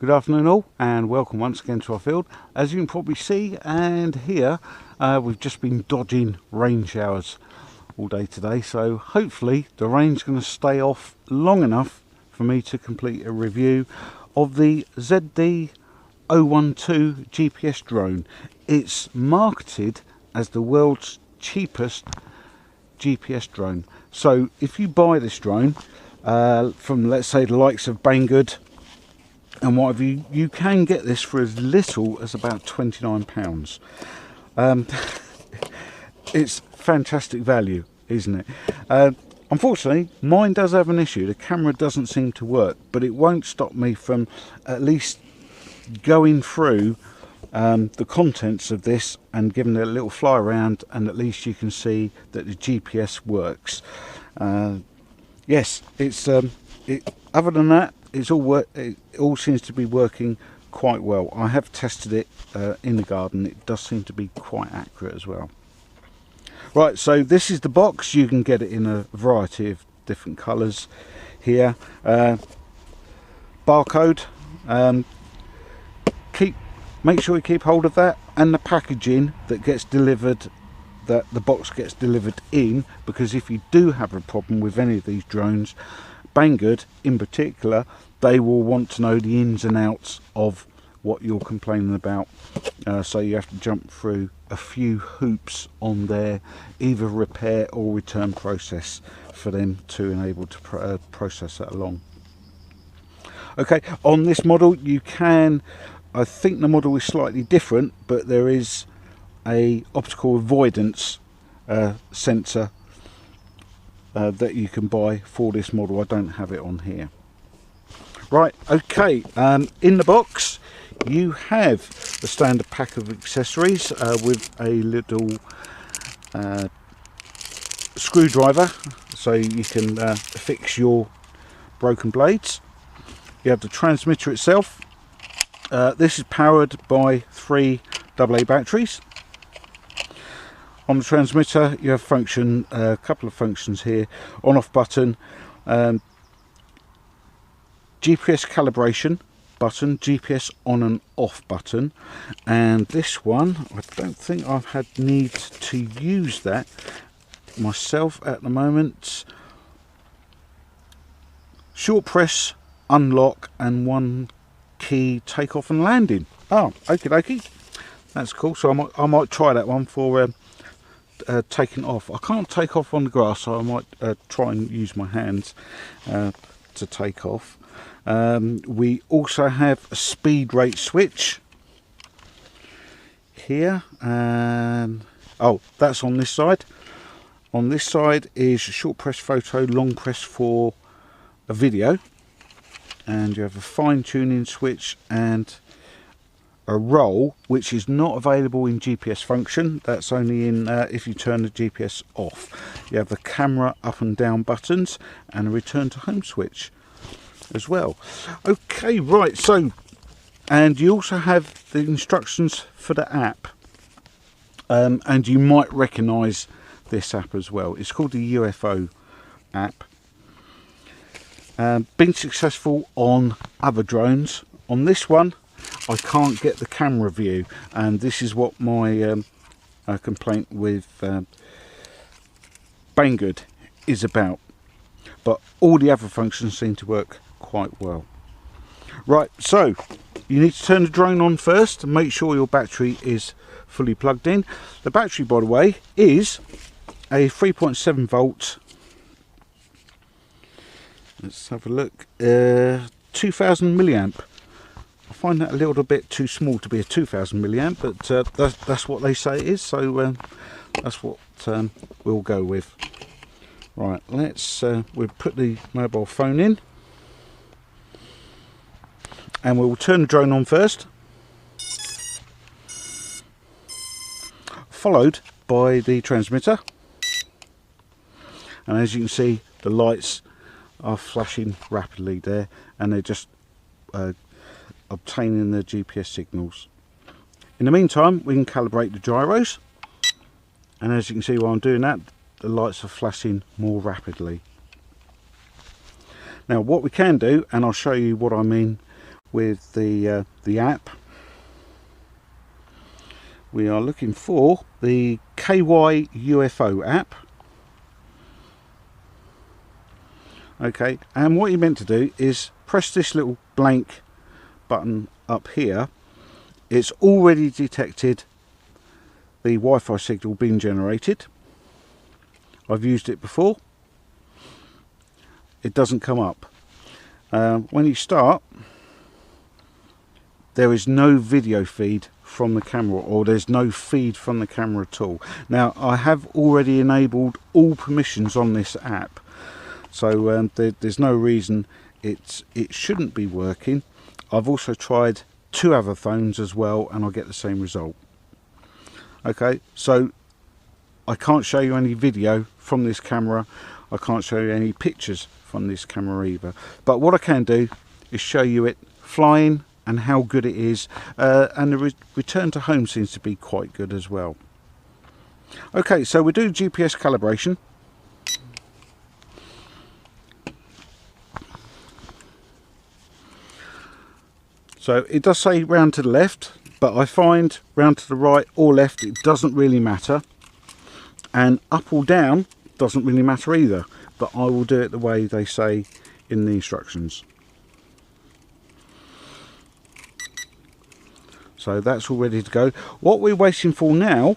Good afternoon all, and welcome once again to our field. As you can probably see and hear, we've just been dodging rain showers all day today, so hopefully the rain's going to stay off long enough for me to complete a review of the ZD012 GPS drone. It's marketed as the world's cheapest GPS drone. So if you buy this drone from, let's say, the likes of Banggood and whatever, you can get this for as little as about £29. It's fantastic value, isn't it? Unfortunately, mine does have an issue. The camera doesn't seem to work, but it won't stop me from at least going through the contents of this and giving it a little fly around, and at least you can see that the GPS works. Yes, it's other than that, it all seems to be working quite well. I have tested it in the garden. It does seem to be quite accurate as well. Right, so this is the box. You can get it in a variety of different colours here. Barcode. Make sure you keep hold of that, and the packaging that gets delivered, that the box gets delivered in, because if you do have a problem with any of these drones, Banggood in particular, they will want to know the ins and outs of what you're complaining about, so you have to jump through a few hoops on their either repair or return process for them to enable to process that along. Okay, on this model you can, I think the model is slightly different, but there is a optical avoidance sensor that you can buy for this model. I don't have it on here. Right, okay, in the box you have the standard pack of accessories with a little screwdriver so you can fix your broken blades. You have the transmitter itself. This is powered by 3 AA batteries. On the transmitter you have a couple of functions here: on off button, GPS calibration button, GPS on and off button, and this one I don't think I've had need to use that myself at the moment. Short press, unlock, and 1 key takeoff and landing. Oh, okie dokie, that's cool. So I might try that one for taking off. I can't take off on the grass, so I might try and use my hands to take off. We also have a speed rate switch here, and oh, that's on this side. On this side is a short press photo, long press for a video, and you have a fine tuning switch and a roll, which is not available in GPS function. That's only in if you turn the GPS off. You have the camera up and down buttons and a return to home switch as well. Okay, right, so, and you also have the instructions for the app, and you might recognize this app as well. It's called the UFO app. Been successful on other drones. On this one I can't get the camera view, and this is what my complaint with Banggood is about, but all the other functions seem to work quite well. Right, so you need to turn the drone on first and make sure your battery is fully plugged in. The battery, by the way, is a 3.7 volt, let's have a look, 2000 milliamp. I find that a little bit too small to be a 2000 milliamp, but that's what they say it is, so that's what we'll go with. Right, let's we'll put the mobile phone in, and we'll turn the drone on first, followed by the transmitter, and as you can see the lights are flashing rapidly there, and they're just obtaining the GPS signals. In the meantime, we can calibrate the gyros, and as you can see while I'm doing that, the lights are flashing more rapidly. Now what we can do, and I'll show you what I mean with the app. We are looking for the KY UFO app. Okay, and what you're meant to do is press this little blank button up here. It's already detected the Wi-Fi signal being generated. I've used it before. It doesn't come up. When you start, there is no video feed from the camera, or there's no feed from the camera at all. Now, I have already enabled all permissions on this app, so there's no reason it shouldn't be working. I've also tried 2 other phones as well, and I get the same result. Okay, so I can't show you any video from this camera. I can't show you any pictures from this camera either. But what I can do is show you it flying and how good it is. And the return to home seems to be quite good as well. Okay, so we do GPS calibration. So it does say round to the left, but I find round to the right or left, it doesn't really matter. And up or down doesn't really matter either, but I will do it the way they say in the instructions. So that's all ready to go. What we're waiting for now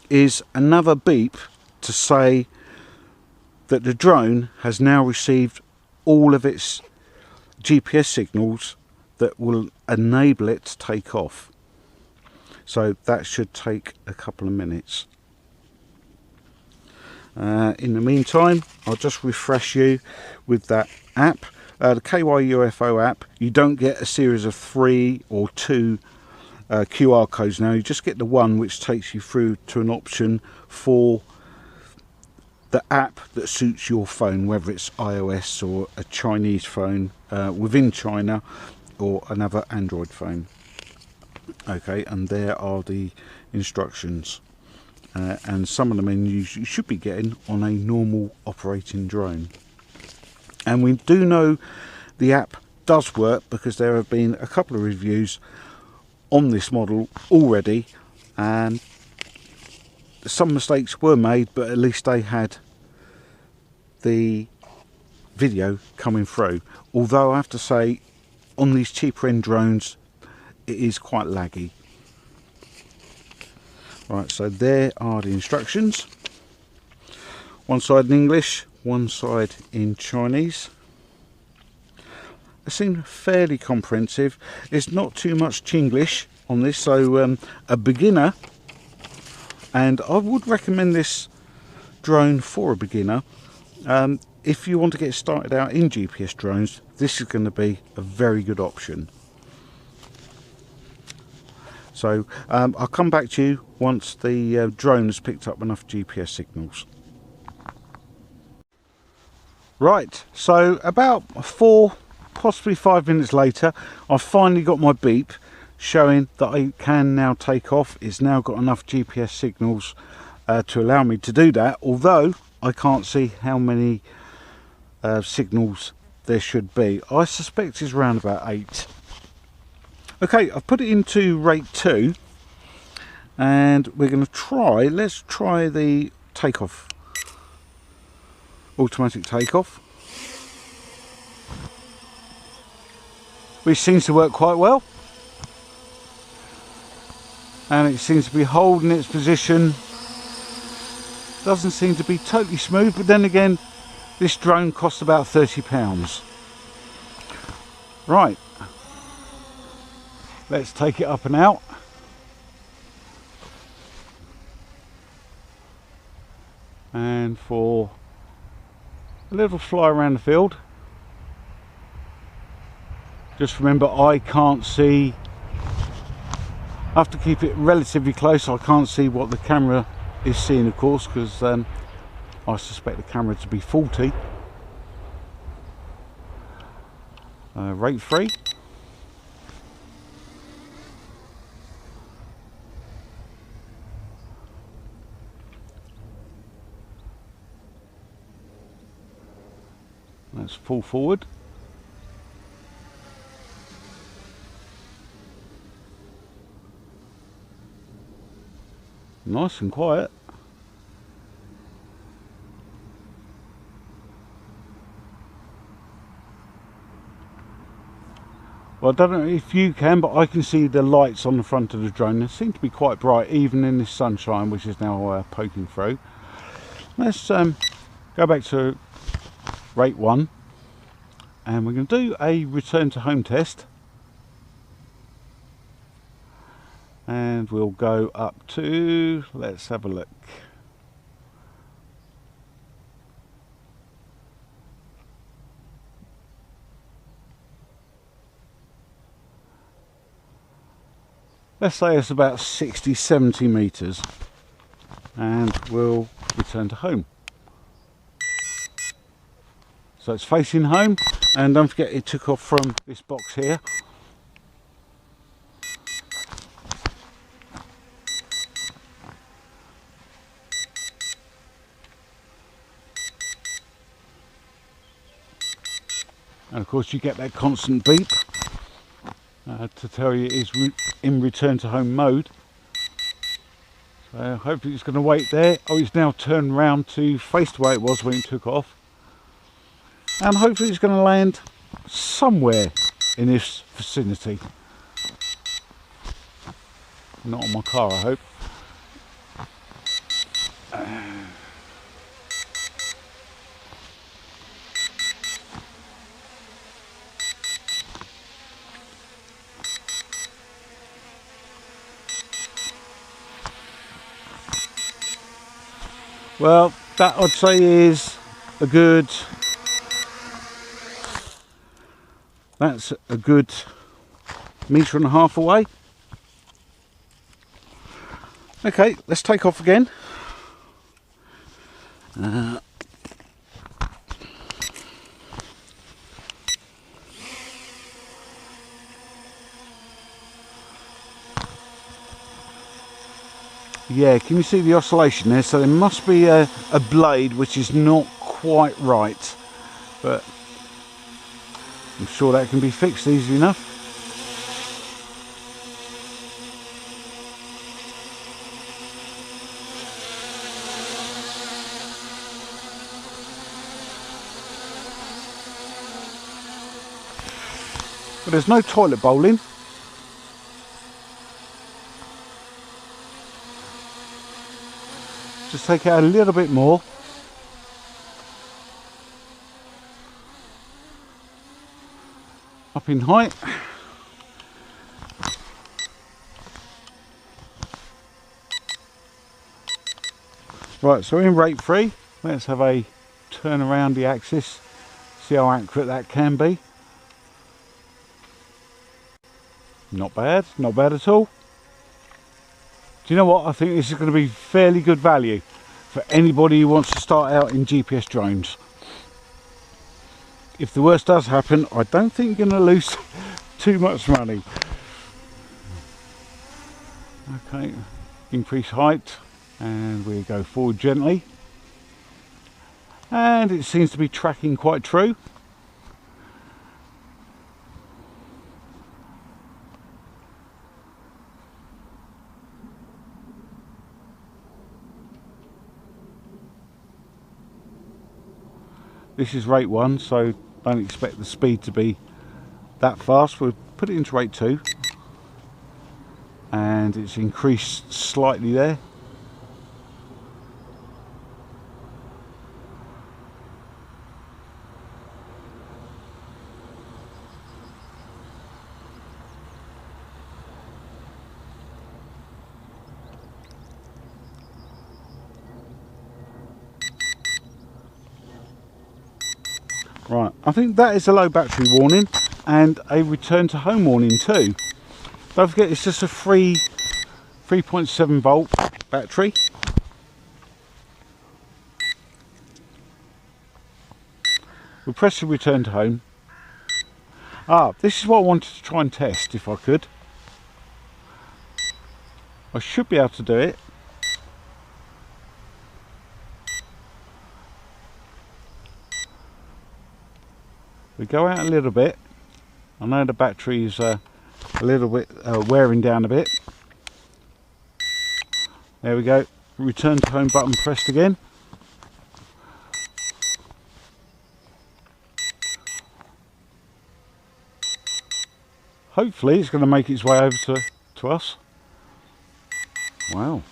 is another beep to say that the drone has now received all of its GPS signals that will enable it to take off. So that should take a couple of minutes. In the meantime, I'll just refresh you with that app, the KY UFO app. You don't get a series of 3 or 2 QR codes now. You just get the one which takes you through to an option for the app that suits your phone, whether it's iOS or a Chinese phone within China, or another Android phone. Okay, and there are the instructions, and some of the menus you should be getting on a normal operating drone. And we do know the app does work because there have been a couple of reviews on this model already, and some mistakes were made, but at least they had the video coming through. Although I have to say, on these cheaper end drones, it is quite laggy. Right, so there are the instructions. One side in English, one side in Chinese. They seem fairly comprehensive. It's not too much Chinglish on this, so a beginner, and I would recommend this drone for a beginner. If you want to get started out in GPS drones, this is going to be a very good option. So I'll come back to you once the drone has picked up enough GPS signals. Right, so about 4, possibly 5 minutes later, I've finally got my beep showing that I can now take off. It's now got enough GPS signals to allow me to do that, although I can't see how many signals there should be. I suspect it's around about 8. Okay, I've put it into rate 2, and we're going to try, let's try the takeoff, automatic takeoff, which seems to work quite well, and it seems to be holding its position. Doesn't seem to be totally smooth, but then again, this drone costs about £30. Right, let's take it up and out. And for a little fly around the field. Just remember, I can't see, I have to keep it relatively close. I can't see what the camera is seeing, of course, because I suspect the camera to be faulty. Rate 3. Let's pull forward. Nice and quiet. Well, I don't know if you can, but I can see the lights on the front of the drone. They seem to be quite bright, even in this sunshine, which is now poking through. Let's go back to rate 1, and we're going to do a return to home test. And we'll go up to, let's have a look. Let's say it's about 60-70 meters, and we'll return to home. So it's facing home, and don't forget it took off from this box here. And of course you get that constant beep to tell you it's in return to home mode. So hopefully it's going to wait there. Oh, it's now turned round to face the way it was when it took off. And hopefully it's going to land somewhere in this vicinity. Not on my car, I hope. Well, that I'd say is a good, that's a good 1.5 meters away. Okay, let's take off again. Yeah, can you see the oscillation there? So there must be a blade which is not quite right, but I'm sure that can be fixed easily enough. But there's no toilet bowling. Just take out a little bit more. Up in height. Right, so we're in rate 3. Let's have a turn around the axis. See how accurate that can be. Not bad, not bad at all. Do you know what? I think this is going to be fairly good value for anybody who wants to start out in GPS drones. If the worst does happen, I don't think you're going to lose too much money. Okay, increase height, and we go forward gently. And it seems to be tracking quite true. This is rate 1, so don't expect the speed to be that fast. We'll put it into rate 2, and it's increased slightly there. Right, I think that is a low battery warning and a return to home warning too. Don't forget it's just a 3.7 volt battery. We'll press the return to home. This is what I wanted to try and test if I could. I should be able to do it. We go out a little bit. I know the battery's a little bit wearing down a bit. There we go. Return to home button pressed again. Hopefully it's going to make its way over to us. Wow,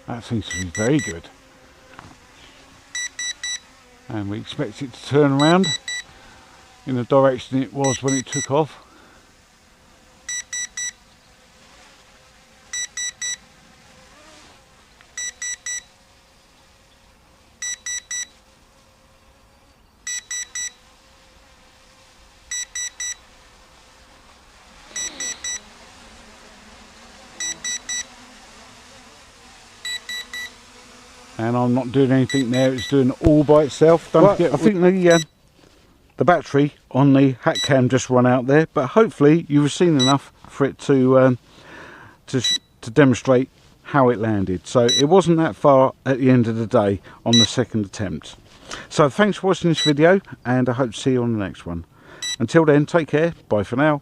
that seems to be very good. And we expect it to turn around in the direction it was when it took off. And I'm not doing anything there, it's doing it all by itself. Don't forget, I think the battery on the hat cam just run out there, but hopefully you've seen enough for it to demonstrate how it landed. So it wasn't that far at the end of the day on the second attempt. So thanks for watching this video, and I hope to see you on the next one. Until then, take care, bye for now.